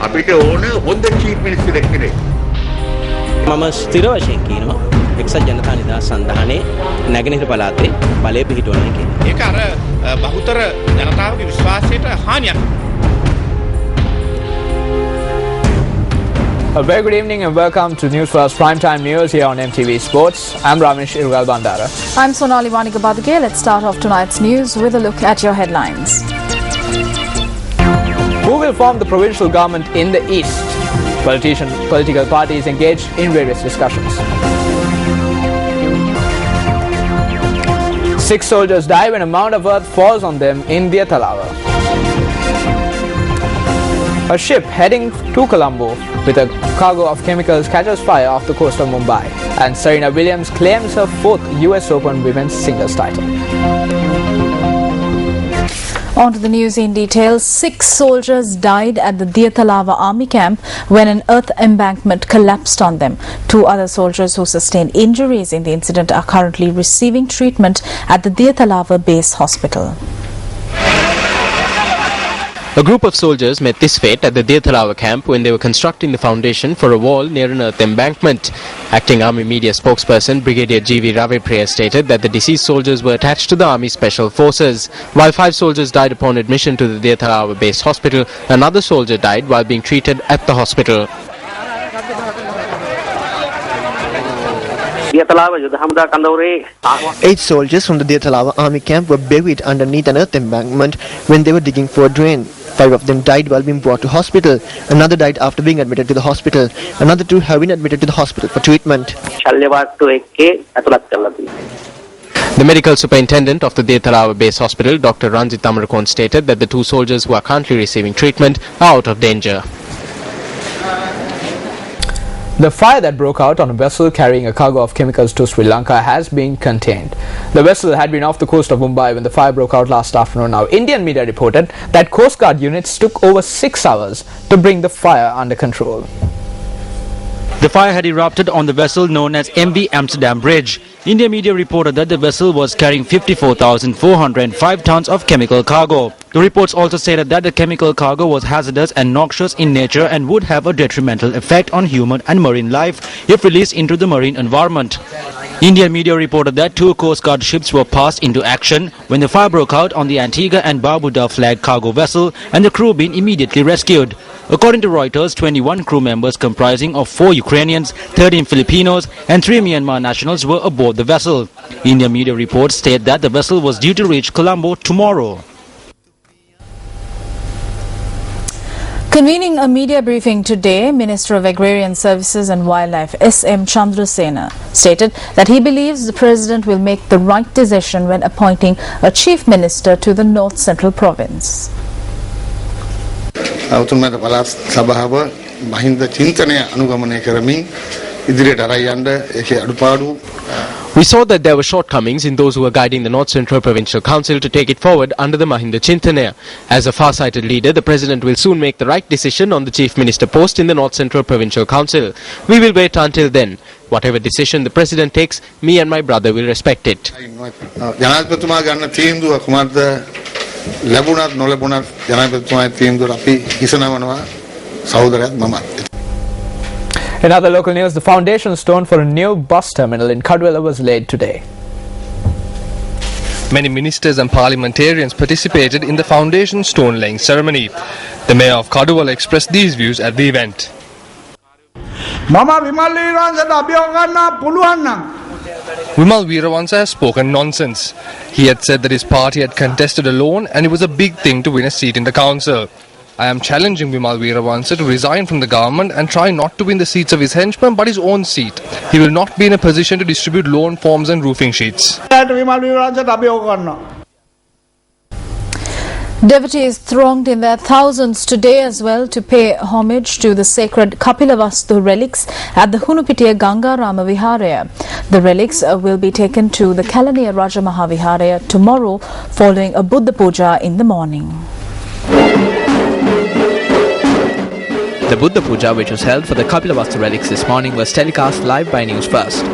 අපිට ඕන හොඳ චීෆ් මිනිස්ටර් කෙනෙක්. මම ස්ථිර වශයෙන් කියනවා එක්සත් ජනතා නිදහස් සන්ධානයේ නැගෙනහිර පළාතේ බලය පිහිටවනවා කියන. ඒක අර බහුතර ජනතාවගේ විශ්වාසයට හානියක්. A very good evening and welcome to News First Primetime News here on MTV Sports. I'm Ramesh Irugal Bandara. I'm Sonali Vanikabadge. Let's start off tonight's news with a look at your headlines. Who will form the provincial government in the East? Political parties engaged in various discussions. 6 soldiers die when a mound of earth falls on them in Diatalava. A ship heading to Colombo with a cargo of chemicals catches fire off the coast of Mumbai. And Serena Williams claims her 4th US Open women's singles title. On to the news in detail. 6 soldiers died at the Diatalava army camp when an earth embankment collapsed on them. 2 other soldiers who sustained injuries in the incident are currently receiving treatment at the Diatalava base hospital. A group of soldiers met this fate at the Diatalava camp when they were constructing the foundation for a wall near an earth embankment. Acting Army media spokesperson Brigadier G.V. Ravipriya stated that the deceased soldiers were attached to the Army Special Forces. While 5 soldiers died upon admission to the Diatalava base hospital, another soldier died while being treated at the hospital. 8 soldiers from the Diatalava army camp were buried underneath an earth embankment when they were digging for a drain. 5 of them died while being brought to hospital. Another died after being admitted to the hospital. Another 2 have been admitted to the hospital for treatment. The medical superintendent of the Diatalava base hospital, Dr. Ranjit Amarakon, stated that the 2 soldiers who are currently receiving treatment are out of danger. The fire that broke out on a vessel carrying a cargo of chemicals to Sri Lanka has been contained. The vessel had been off the coast of Mumbai when the fire broke out last afternoon. Now, Indian media reported that Coast Guard units took over 6 hours to bring the fire under control. The fire had erupted on the vessel known as MV Amsterdam Bridge. India media reported that the vessel was carrying 54,405 tons of chemical cargo. The reports also stated that the chemical cargo was hazardous and noxious in nature and would have a detrimental effect on human and marine life if released into the marine environment. Indian media reported that 2 Coast Guard ships were passed into action when the fire broke out on the Antigua and Barbuda flag cargo vessel and the crew being immediately rescued. According to Reuters, 21 crew members comprising of 4 Ukrainians, 13 Filipinos and 3 Myanmar nationals were aboard the vessel. Indian media reports state that the vessel was due to reach Colombo tomorrow. Convening a media briefing today, Minister of Agrarian Services and Wildlife S.M. Chandrasena stated that he believes the President will make the right decision when appointing a Chief Minister to the North Central Province. We saw that there were shortcomings in those who were guiding the North Central Provincial Council to take it forward under the Mahinda Chintanaya. As a far-sighted leader, the President will soon make the right decision on the Chief Minister post in the North Central Provincial Council. We will wait until then. Whatever decision the President takes, me and my brother will respect it. In other local news, the foundation stone for a new bus terminal in Kadwela was laid today. Many ministers and parliamentarians participated in the foundation stone laying ceremony. The mayor of Kadwela expressed these views at the event. Vimal Weerawansa has spoken nonsense. He had said that his party had contested a loan and it was a big thing to win a seat in the council. I am challenging Vimal Weerawansa to resign from the government and try not to win the seats of his henchmen but his own seat. He will not be in a position to distribute loan forms and roofing sheets. Devotees thronged in their thousands today as well to pay homage to the sacred Kapilavastu relics at the Hunupitiya Gangarama Viharaya. The relics will be taken to the Kalaniya Raja Mahaviharaya tomorrow following a Buddha Puja in the morning. The Buddha Puja, which was held for the Kapilavastu relics this morning, was telecast live by News First.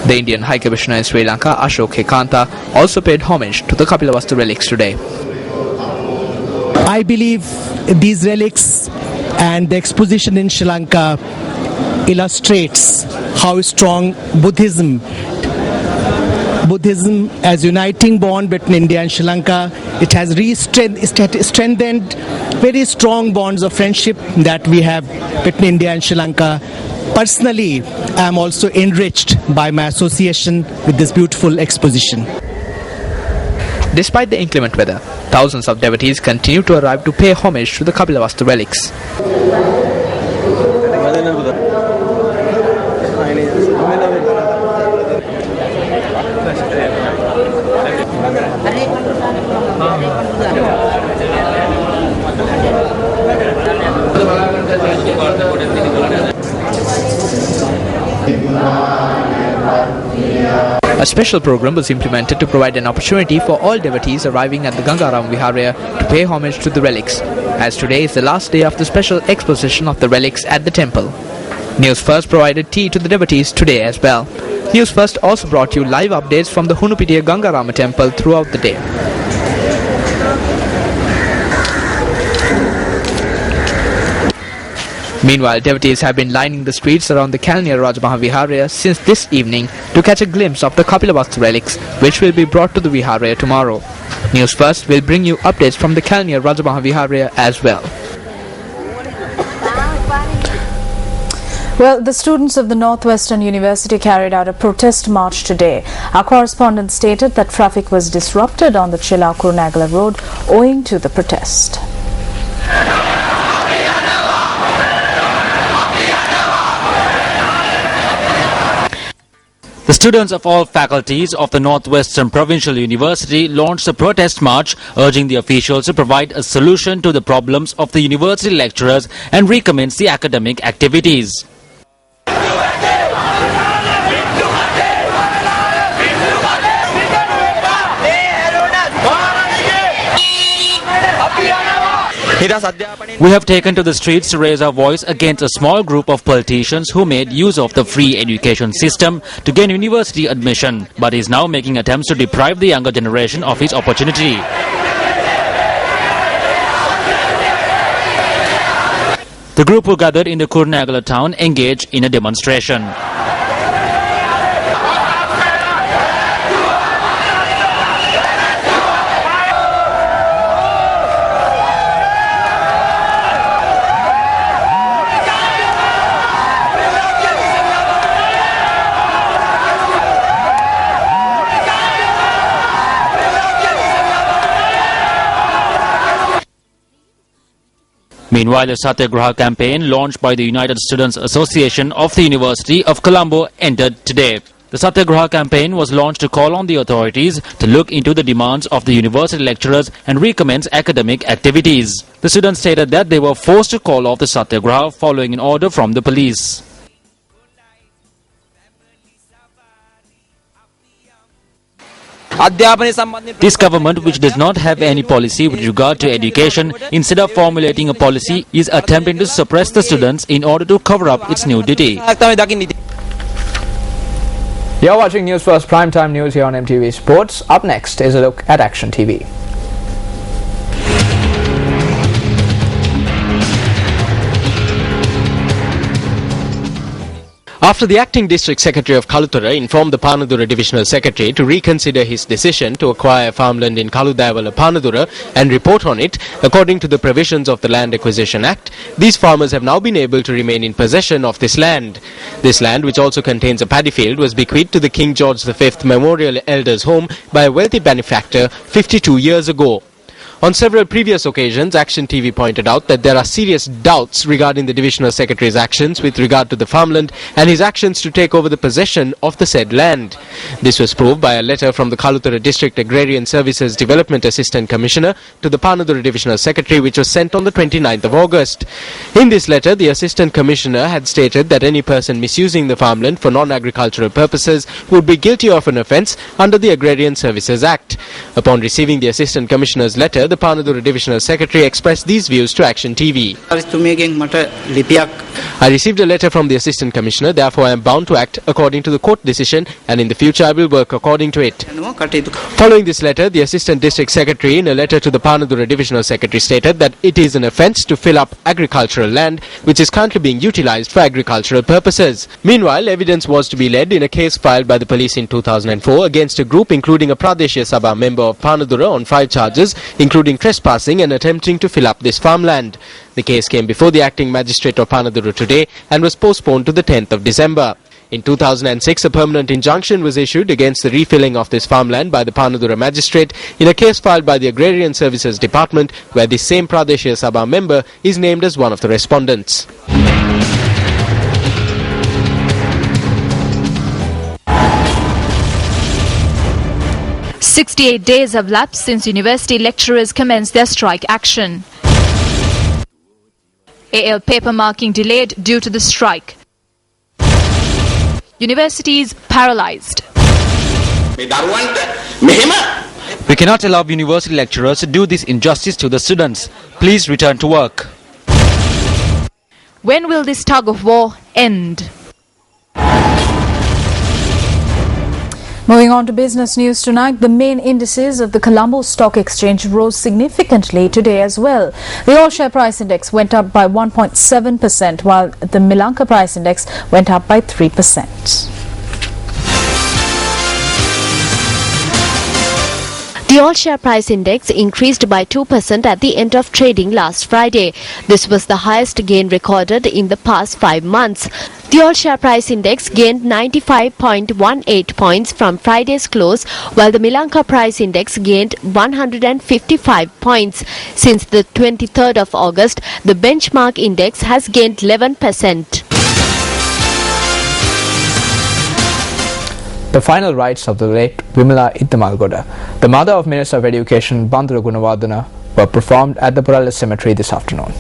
The Indian High Commissioner in Sri Lanka, Ashok Hekanta, also paid homage to the Kapilavastu relics today. I believe these relics and the exposition in Sri Lanka illustrates how strong Buddhism as uniting bond between India and Sri Lanka, it has strengthened very strong bonds of friendship that we have between India and Sri Lanka. Personally, I am also enriched by my association with this beautiful exposition. Despite the inclement weather, thousands of devotees continue to arrive to pay homage to the Kapilavastu relics. A special program was implemented to provide an opportunity for all devotees arriving at the Gangaram Viharaya to pay homage to the relics, as today is the last day of the special exposition of the relics at the temple. News First provided tea to the devotees today as well. News First also brought you live updates from the Hunupitiya Gangarama temple throughout the day. Meanwhile, devotees have been lining the streets around the Kalniya Rajamahaviharaya since this evening to catch a glimpse of the Kapilavastu relics, which will be brought to the Viharaya tomorrow. News First will bring you updates from the Kalniya Rajamahaviharaya as well. Well, the students of the Northwestern University carried out a protest march today. Our correspondent stated that traffic was disrupted on the Chilla-Kurunegala road owing to the protest. The students of all faculties of the Northwestern Provincial University launched a protest march urging the officials to provide a solution to the problems of the university lecturers and recommence the academic activities. We have taken to the streets to raise our voice against a small group of politicians who made use of the free education system to gain university admission, but is now making attempts to deprive the younger generation of its opportunity. The group who gathered in the Kurunegala town engaged in a demonstration. Meanwhile, a Satyagraha campaign launched by the United Students Association of the University of Colombo ended today. The Satyagraha campaign was launched to call on the authorities to look into the demands of the university lecturers and recommence academic activities. The students stated that they were forced to call off the Satyagraha following an order from the police. This government, which does not have any policy with regard to education, instead of formulating a policy, is attempting to suppress the students in order to cover up its nudity. You're watching News First Primetime News here on MTV Sports. Up next is a look at Action TV. After the acting district secretary of Kaluthara informed the Panadura divisional secretary to reconsider his decision to acquire farmland in Kaludaiwala Panadura and report on it according to the provisions of the Land Acquisition Act, these farmers have now been able to remain in possession of this land. This land, which also contains a paddy field, was bequeathed to the King George V Memorial Elders Home by a wealthy benefactor 52 years ago. On several previous occasions, Action TV pointed out that there are serious doubts regarding the divisional secretary's actions with regard to the farmland and his actions to take over the possession of the said land. This was proved by a letter from the Kaluthara District Agrarian Services Development Assistant Commissioner to the Panadura divisional secretary, which was sent on the 29th of August. In this letter, the Assistant Commissioner had stated that any person misusing the farmland for non-agricultural purposes would be guilty of an offence under the Agrarian Services Act. Upon receiving the Assistant Commissioner's letter, Earlier, the Panadura Divisional Secretary expressed these views to Action TV. I received a letter from the Assistant Commissioner, therefore I am bound to act according to the court decision, and in the future I will work according to it. Following this letter, the Assistant District Secretary in a letter to the Panadura Divisional Secretary stated that it is an offence to fill up agricultural land which is currently being utilised for agricultural purposes. Meanwhile, evidence was to be led in a case filed by the police in 2004 against a group including a Pradeshya Sabha member of Panadura on 5 charges, including trespassing and attempting to fill up this farmland. The case came before the acting magistrate of Panadura today and was postponed to the 10th of December. In 2006, a permanent injunction was issued against the refilling of this farmland by the Panadura magistrate in a case filed by the Agrarian Services Department, where the same Pradeshya Sabha member is named as one of the respondents. "68 days have lapsed since university lecturers commenced their strike action. AL paper marking delayed due to the strike. Universities paralysed. We cannot allow university lecturers to do this injustice to the students. Please return to work." When will this tug of war end? Moving on to business news tonight, the main indices of the Colombo Stock Exchange rose significantly today as well. The all-share price index went up by 1.7%, while the Milanka price index went up by 3%. The all-share price index increased by 2% at the end of trading last Friday. This was the highest gain recorded in the past 5 months. The all-share price index gained 95.18 points from Friday's close, while the Milanka price index gained 155 points. Since the 23rd of August, the benchmark index has gained 11%. The final rites of the late Vimala Iddamalgoda, the mother of Minister of Education Bandura Gunawardena, were performed at the Purala Cemetery this afternoon.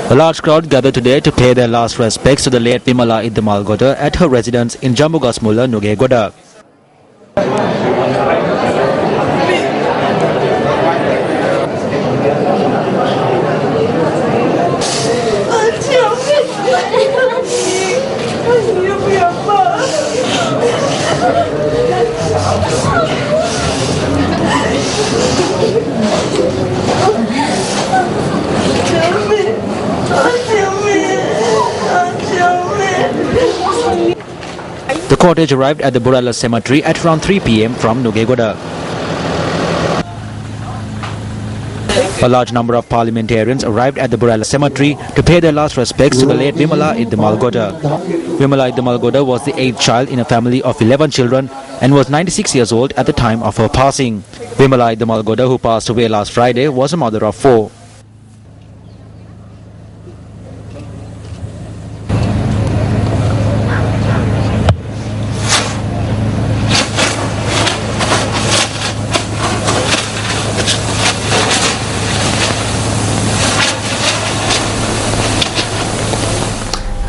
A large crowd gathered today to pay their last respects to the late Vimala Iddamalgoda at her residence in Jambugasmulla, Nugegoda. The cortege arrived at the Purala Cemetery at around 3 p.m. from Nugegoda. A large number of parliamentarians arrived at the Purala Cemetery to pay their last respects to the late Vimala Iddamalgoda. Vimala Iddamalgoda was the 8th child in a family of 11 children and was 96 years old at the time of her passing. Vimala Iddamalgoda, who passed away last Friday, was a mother of 4.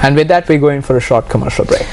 And with that, we're going for a short commercial break.